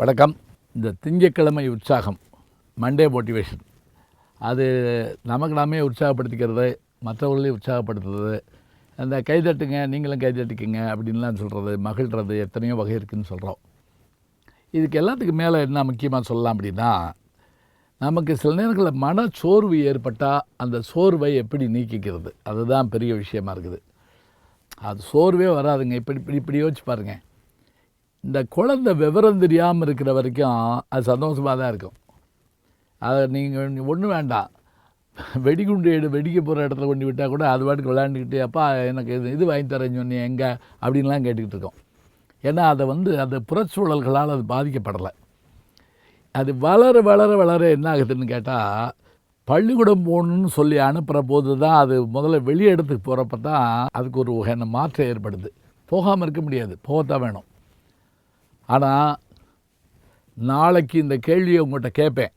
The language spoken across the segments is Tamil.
வணக்கம். இந்த திங்கட்கிழமை உற்சாகம், மண்டே மோட்டிவேஷன், அது நமக்கு நாமே உற்சாகப்படுத்திக்கிறது, மற்றவர்களையும் உற்சாகப்படுத்துறது, அந்த கைதட்டுங்க நீங்களும் கைதட்டிக்குங்க அப்படின்லாம் சொல்கிறது, மகிழ்கிறது, எத்தனையோ வகை இருக்குதுன்னு சொல்கிறோம். இதுக்கு எல்லாத்துக்கும் மேலே என்ன முக்கியமாக சொல்லலாம் அப்படின்னா, நமக்கு சில நேரங்களில் மனச்சோர்வு ஏற்பட்டால் அந்த சோர்வை எப்படி நீக்கிக்கிறது, அதுதான் பெரிய விஷயமா இருக்குது. அது சோர்வே வராதுங்க. இப்படி யோசிச்சு பாருங்கள். இந்த குழந்தை விவரம் தெரியாமல் இருக்கிற வரைக்கும் அது சந்தோஷமாக தான் இருக்கும். அதை நீங்கள் ஒன்றும் வேண்டாம், வெடிகுண்டு வெடிக்க போகிற இடத்துல கொண்டு விட்டால் கூட அது பாட்டுக்கு விளையாண்டுக்கிட்டு, அப்பா எனக்கு இது வாங்கி தரேன்னு சொன்னி எங்கே அப்படின்லாம் கேட்டுக்கிட்டு இருக்கோம். ஏன்னா அதை அந்த புறச்சூழல்களால் அது பாதிக்கப்படலை. அது வளர வளர வளர என்ன ஆகுதுன்னு கேட்டால், பள்ளிக்கூடம் போகணுன்னு சொல்லி அனுப்புகிற போது தான் அது முதல்ல வெளி இடத்துக்கு போகிறப்ப தான் அதுக்கு ஒரு வகையான மாற்றம் ஏற்படுது. போகாமல் இருக்க முடியாது, போகத்தான் வேணும். ஆனால் நாளைக்கு இந்த கேள்வியை உங்கள்கிட்ட கேட்பேன்,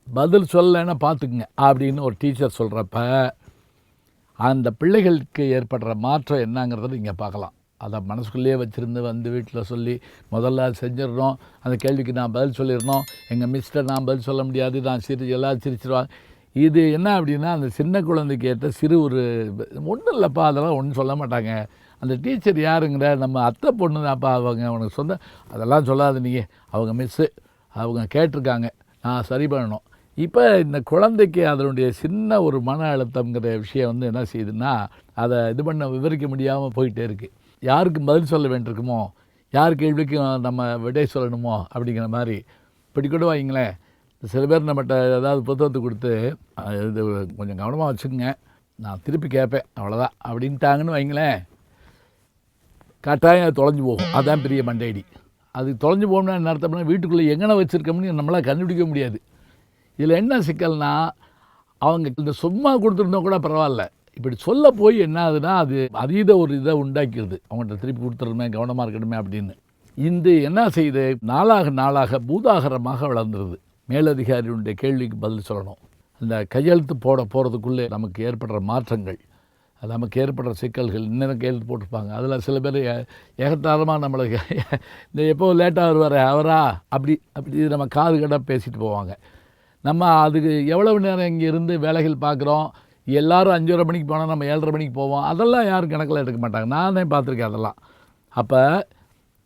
பதில் சொல்லலைன்னா பார்த்துக்குங்க அப்படின்னு ஒரு டீச்சர் சொல்கிறப்ப அந்த பிள்ளைகளுக்கு ஏற்படுற மாற்றம் என்னங்கிறத நீங்கள் பார்க்கலாம். அதை மனசுக்குள்ளேயே வச்சுருந்து வீட்டில் சொல்லி முதல்ல செஞ்சிடணும், அந்த கேள்விக்கு நான் பதில் சொல்லிடணும், எங்கள் மிஸ்டர் நான் பதில் சொல்ல முடியாது, நான் எல்லோரும் சிரிச்சிருவாங்க. இது என்ன அப்படின்னா, அந்த சின்ன குழந்தைக்கு ஏற்ற சிறு ஒரு ஒன்றும் இல்லைப்பா, அதெல்லாம் ஒன்றும் சொல்ல மாட்டாங்க. அந்த டீச்சர் யாருங்கிற நம்ம அத்தை பொண்ணு தான்ப்பா, அவங்க அவனுக்கு சொந்த, அதெல்லாம் சொல்லாது நீங்கள், அவங்க மிஸ்ஸு, அவங்க கேட்டிருக்காங்க, நான் சரி பண்ணணும். இப்போ இந்த குழந்தைக்கு அதனுடைய சின்ன ஒரு மன அழுத்தங்கிற விஷயம் என்ன செய்யுதுன்னா, அதை விவரிக்க முடியாமல் போயிட்டே இருக்குது. யாருக்கு பதில் சொல்ல வேண்டியிருக்குமோ, யார் கேள்விக்கும் நம்ம விடை சொல்லணுமோ அப்படிங்கிற மாதிரி. இப்படி கூட வைங்களேன், சில பேர் நம்மகிட்ட ஏதாவது புத்தகத்தை கொடுத்து, இது கொஞ்சம் கவனமாக வச்சுக்கோங்க, நான் திருப்பி கேட்பேன் அவ்வளோதான் அப்படின்ட்டாங்கன்னு வைங்களேன், கட்டாயம் அது தொலைஞ்சு போகும். அதுதான் பெரிய மண்டையடி. அது தொலைஞ்சு போகணும்னா என்ன அர்த்தம்னா, வீட்டுக்குள்ளே எங்கே வச்சுருக்கோம்னு நம்மளால் கண்டுபிடிக்க முடியாது. இதில் என்ன சிக்கல்னா, அவங்க இந்த சும்மா கொடுத்துருந்தோம் கூட பரவாயில்ல, இப்படி சொல்ல போய் என்ன ஆகுதுன்னா, அது அதீத ஒரு இதை உண்டாக்கிடுது. அவங்கள்ட்ட திருப்பி கொடுத்துருமே, கவனமாக இருக்கணுமே அப்படின்னு. இது என்ன செய்யுது, நாளாக நாளாக பூதாகரமாக வளர்ந்துருது. மேலதிகாரியுடைய கேள்விக்கு பதில் சொல்லணும், அந்த கையெழுத்து போகிறதுக்குள்ளே நமக்கு ஏற்படுற மாற்றங்கள், அது நமக்கு ஏற்படுற சிக்கல்கள், இன்னும் கையெழுத்து போட்டிருப்பாங்க. அதில் சில பேர் ஏகத்தாரமாக நம்மளுக்கு இந்த எப்போ லேட்டாக வருவார் அவரா அப்படி நம்ம காது கட்டாக பேசிட்டு போவாங்க. நம்ம அதுக்கு எவ்வளவு நேரம் இங்கே இருந்து வேலைகள் பார்க்குறோம். எல்லோரும் 5:30 மணிக்கு போனால் நம்ம 7:30 மணிக்கு போவோம். அதெல்லாம் யாரும் கணக்கில் எடுக்க மாட்டாங்க. நானே பார்த்துருக்கேன் அதெல்லாம். அப்போ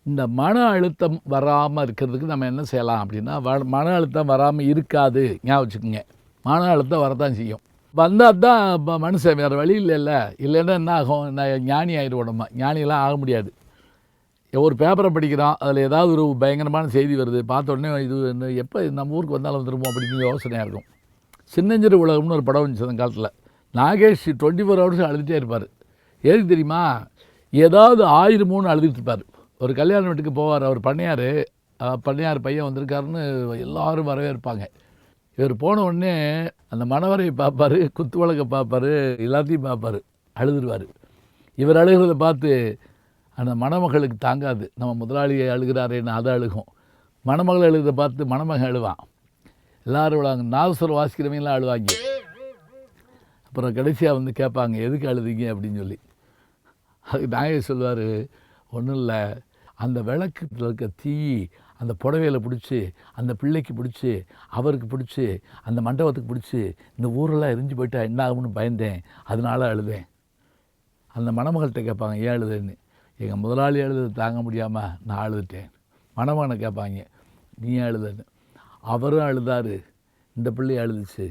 இந்த மன அழுத்தம் வராமல் இருக்கிறதுக்கு நம்ம என்ன செய்யலாம் அப்படின்னா, மன அழுத்தம் வராமல் இருக்காது, ஞாபகம் வச்சுக்கோங்க. மன அழுத்தம் வரத்தான் செய்யும். வந்தால் தான் இப்போ மனுஷன், வேறு வழி இல்லைன்னா என்ன ஆகும், நான் ஞானி ஆகிடுவோம்மா. ஞானியெல்லாம் ஆக முடியாது. ஒரு பேப்பரை படிக்கிறோம், அதில் ஏதாவது ஒரு பயங்கரமான செய்தி வருது, பார்த்த உடனே இது எப்போ நம்ம ஊருக்கு வந்தாலும் வந்துருமோ அப்படின்னு யோசனையாக இருக்கும். சின்னஞ்சிறு உலகம்னு ஒரு படம் வந்துச்சு அந்த காலத்தில். நாகேஷ் 24 hours அழுதுகிட்டே இருப்பார். எதுக்கு தெரியுமா, ஏதாவது 1000 அழுதுகிட்டு இருப்பார். ஒரு கல்யாண வீட்டுக்கு போவார், அவர் பண்ணையார் பையன் வந்திருக்காருன்னு எல்லோரும் வரவேற்பாங்க. இவர் போன உடனே அந்த மணவரையை பார்ப்பார், குத்து வழக்கை பார்ப்பார், எல்லாத்தையும் பார்ப்பார், அழுதுருவார். இவர் அழுகிறத பார்த்து அந்த மணமகளுக்கு தாங்காது, நம்ம முதலாளியை அழுகிறாரேன்னு அதை அழுகும். மணமகள் அழுகிறத பார்த்து மணமகன் அழுவான், எல்லோரும் விழுவாங்க, நாதஸ்வரம் வாசிக்கிறவங்களாம் அழுவாங்க. அப்புறம் கடைசியாக கேட்பாங்க, எதுக்கு அழுதிங்க அப்படின்னு சொல்லி. அதுக்கு நாகேஷ் சொல்லுவார், ஒன்றும் இல்லை, அந்த விளக்குல இருக்க தீ அந்த புடவையில் பிடிச்சி, அந்த பிள்ளைக்கு பிடிச்சி, அவருக்கு பிடிச்சி, அந்த மண்டபத்துக்கு பிடிச்சி, இந்த ஊரெல்லாம் எரிஞ்சு போயிட்டா என்ன ஆகும்னு பயந்தேன், அதனால அழுதேன். அந்த மணமகள்கிட்ட கேட்பாங்க, ஏன் அழுதுன்னு. எங்கள் முதலாளி அழுது தாங்க முடியாமல் நான் அழுதுட்டேன். மணமகனை கேட்பாங்க, நீ ஏன் அழுதுன்னு. அவரும் அழுதார், இந்த பிள்ளை அழுதுச்சு,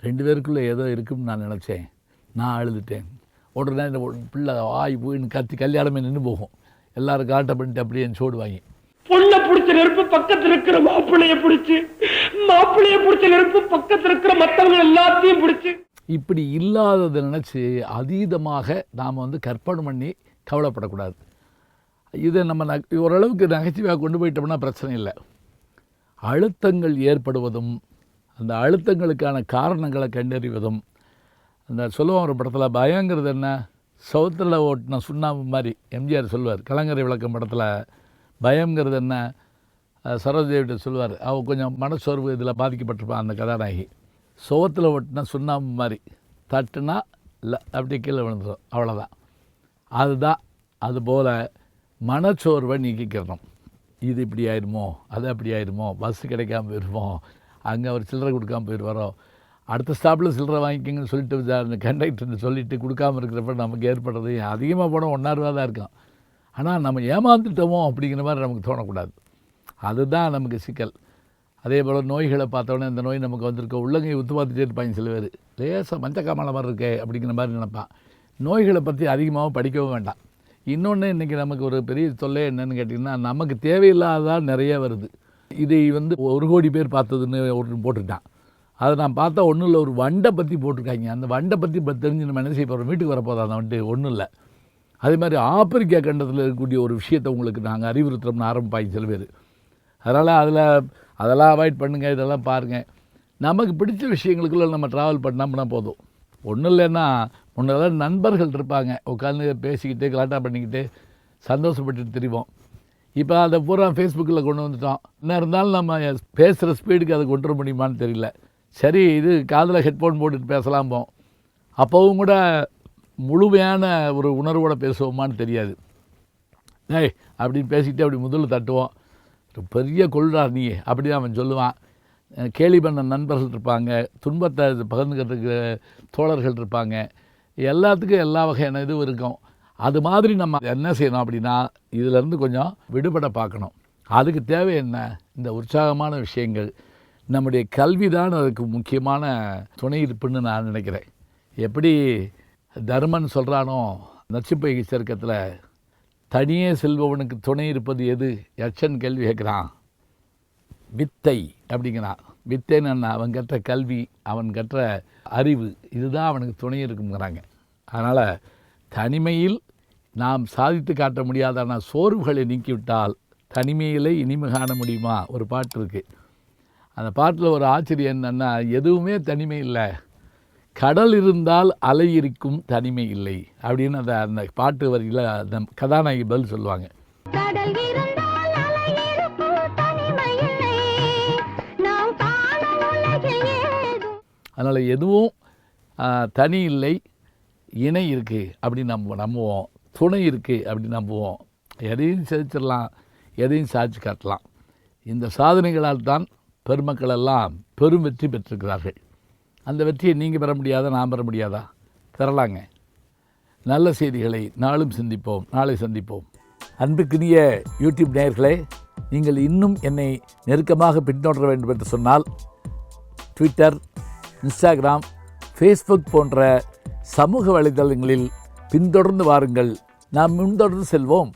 2 பேருக்குள்ளே ஏதோ இருக்குன்னு நான் நினச்சேன், நான் அழுதுட்டேன். உடனே இந்த பிள்ளை ஆய் போயின்னு கத்தி கல்யாணமே நின்று போகும். எல்லோரும் காட்ட பண்ணிட்டு அப்படியே சோடுவாங்க. பொண்ணை பிடிச்ச நெருப்பு பக்கத்தில் இருக்கிற மாப்பிள்ளையை பிடிச்சி, மாப்பிள்ளையை பிடிச்ச நெருப்பு பக்கத்தில் இருக்கிற மற்றவங்க எல்லாத்தையும் பிடிச்சி, இப்படி இல்லாததை நினச்சி அதீதமாக நாம் கற்பனை பண்ணி கவலைப்படக்கூடாது. இதை நம்ம ஓரளவுக்கு நகைச்சுவையாக கொண்டு போயிட்டோம்னா பிரச்சனை இல்லை. அழுத்தங்கள் ஏற்படுவதும் அந்த அழுத்தங்களுக்கான காரணங்களை கண்டறிவதும், அந்த சொல்லுவோம் ஒரு படத்தில், பயங்கிறது என்ன, சவுத்தில் ஓட்டின சுண்ணாம்பு மாதிரி. எம்ஜிஆர் சொல்லுவார் கலங்கரை விளக்கம் படத்தில், பயங்கிறது என்ன, சரோஜதேவிட்ட சொல்லுவார். அவள் கொஞ்சம் மனசோர்வு இதில் பாதிக்கப்பட்டிருப்பான் அந்த கதாநாயகி. சோத்தில் ஓட்டினா சுண்ணாம்பு மாதிரி, தட்டுனா இல்லை அப்படி கீழே விழுந்துடும், அவ்வளோதான். அதுதான் அதுபோல் மனச்சோர்வை நீக்கிக்கிறணும். இது இப்படி ஆயிருமோ, அது அப்படி ஆயிருமோ, பஸ்ஸு கிடைக்காம போயிருமோ, அங்கே அவர் சில்லறை கொடுக்காம போயிடுவாரோ, அடுத்த ஸ்டாப்பில் சில்லறை வாங்கிக்கங்கன்னு சொல்லிட்டு அந்த கண்டக்டர்னு சொல்லிட்டு கொடுக்காம இருக்கிறப்ப நமக்கு ஏற்படுறது அதிகமாக போனால் ₹1 தான் இருக்கும். ஆனால் நம்ம ஏமாந்துட்டோமோ அப்படிங்கிற மாதிரி நமக்கு தோணக்கூடாது. அதுதான் நமக்கு சிக்கல். அதே போல் நோய்களை பார்த்தோன்னே இந்த நோய் நமக்கு வந்திருக்க உள்ளங்கை உத்து பார்த்துட்டே இருப்பாங்க சில பேர். லேசாக மஞ்சக்காமலை மாதிரி இருக்கே அப்படிங்கிற மாதிரி நினைப்பான். நோய்களை பற்றி அதிகமாகவும் படிக்கவும் வேண்டாம். இன்னொன்று இன்றைக்கி நமக்கு ஒரு பெரிய தொல்லை என்னென்னு கேட்டிங்கன்னா, நமக்கு தேவையில்லாததான் நிறைய வருது. இதை 1 கோடி பேர் பார்த்ததுன்னு ஒன்று போட்டுட்டான். அதை நான் பார்த்தா ஒன்றும் இல்லை, ஒரு வண்டை பற்றி போட்டிருக்காங்க. அந்த வண்டை பற்றி தெரிஞ்சு நம்ம என்ன செய்ய போகிறோம், வீட்டுக்கு வரப்போதா அந்த வண்டு ஒன்றும் இல்லை. அதே மாதிரி ஆப்பிரிக்கா கண்டத்தில் இருக்கக்கூடிய ஒரு விஷயத்தை உங்களுக்கு நாங்கள் அறிவுறுத்துறோம்னு ஆரம்பிப்பாங்க சில பேர். அதனால் அதெல்லாம் அவாய்ட் பண்ணுங்கள், இதெல்லாம் பாருங்கள். நமக்கு பிடிச்ச விஷயங்களுக்குள்ள நம்ம ட்ராவல் பண்ணோம்னா போதும். ஒன்றும் இல்லைன்னா முன்னெல்லாம் நண்பர்கள் இருப்பாங்க, உட்காந்து பேசிக்கிட்டு கலாட்டா பண்ணிக்கிட்டு சந்தோஷப்பட்டுட்டு திரிவோம். இப்போ அதை பூரா ஃபேஸ்புக்கில் கொண்டு வந்துட்டோம். என்ன இருந்தாலும் நம்ம பேசுகிற ஸ்பீடுக்கு அதை கொண்டு வர முடியுமான்னு தெரியல. சரி, இது காதில் ஹெட்ஃபோன் போட்டுட்டு பேசலாம் போம், அப்போவும் கூட முழுமையான ஒரு உணர்வோடு பேசுவோமான்னு தெரியாது. ஏய் அப்படின்னு பேசிக்கிட்டு அப்படி முதல்ல தட்டுவோம், பெரிய கொள்றா நீ அப்படி தான் அவன் சொல்லுவான். கேலி பண்ண நண்பர்கள் இருப்பாங்க, துன்பத்தை பகிர்ந்துக்கிறதுக்கு தோழர்கள் இருப்பாங்க, எல்லாத்துக்கும் எல்லா வகையான இதுவும் இருக்கும். அது மாதிரி நம்ம என்ன செய்யணும் அப்படின்னா, இதிலேருந்து கொஞ்சம் விடுபட பார்க்கணும். அதுக்கு தேவை என்ன, இந்த உற்சாகமான விஷயங்கள். நம்முடைய கல்வி தான் அதுக்கு முக்கியமான துணை இருப்புன்னு நான் நினைக்கிறேன். எப்படி தர்மன் சொல்கிறானோ நச்சுப்பை சர்க்கத்தில், தனியே செல்பவனுக்கு துணை இருப்பது எது யட்சன் கேள்வி கேட்குறான். வித்தை அப்படிங்கிறான். வித்தைன்னு அவன் கற்ற கல்வி, அவன் கற்ற அறிவு, இதுதான் அவனுக்கு துணை இருக்குங்கிறாங்க. அதனால் தனிமையில் நாம் சாதித்து காட்ட முடியாதான சோர்வுகளை நீக்கிவிட்டால் தனிமையிலே இனிமை காண முடியுமா ஒரு பாட்டு இருக்குது. அந்த பாட்டில் ஒரு ஆச்சரியம் என்னென்னா, எதுவுமே தனிமை இல்லை, கடல் இருந்தால் அலை இருக்கும், தனிமை இல்லை அப்படின்னு அந்த பாட்டு வரியில் அந்த கதாநாயகி பதில் சொல்லுவாங்க. அதனால் எதுவும் தனி இல்லை, இணை இருக்குது அப்படின்னு நம்புவோம், துணை இருக்குது அப்படின்னு நம்புவோம். எதையும் சாதிச்சிடலாம், எதையும் சாதிச்சு காட்டலாம். இந்த சாதனைகளால் தான் பெருமக்கள் எல்லாம் பெரும் வெற்றி பெற்றிருக்கிறார்கள். அந்த வெற்றியை நீங்கள் பெற முடியாதா, நான் பெற முடியாதா? பெறலாங்க. நல்ல செய்திகளை நாளும் சிந்திப்போம், நாளை சந்திப்போம். அன்புக்குரிய யூடியூப் நேயர்களே, நீங்கள் இன்னும் என்னை நெருக்கமாக பின்தொடர வேண்டும் என்று சொன்னால் ட்விட்டர், இன்ஸ்டாகிராம், ஃபேஸ்புக் போன்ற சமூக வலைதளங்களில் பின்தொடர்ந்து வாருங்கள். நாம் முன்தொடர்ந்து செல்வோம்.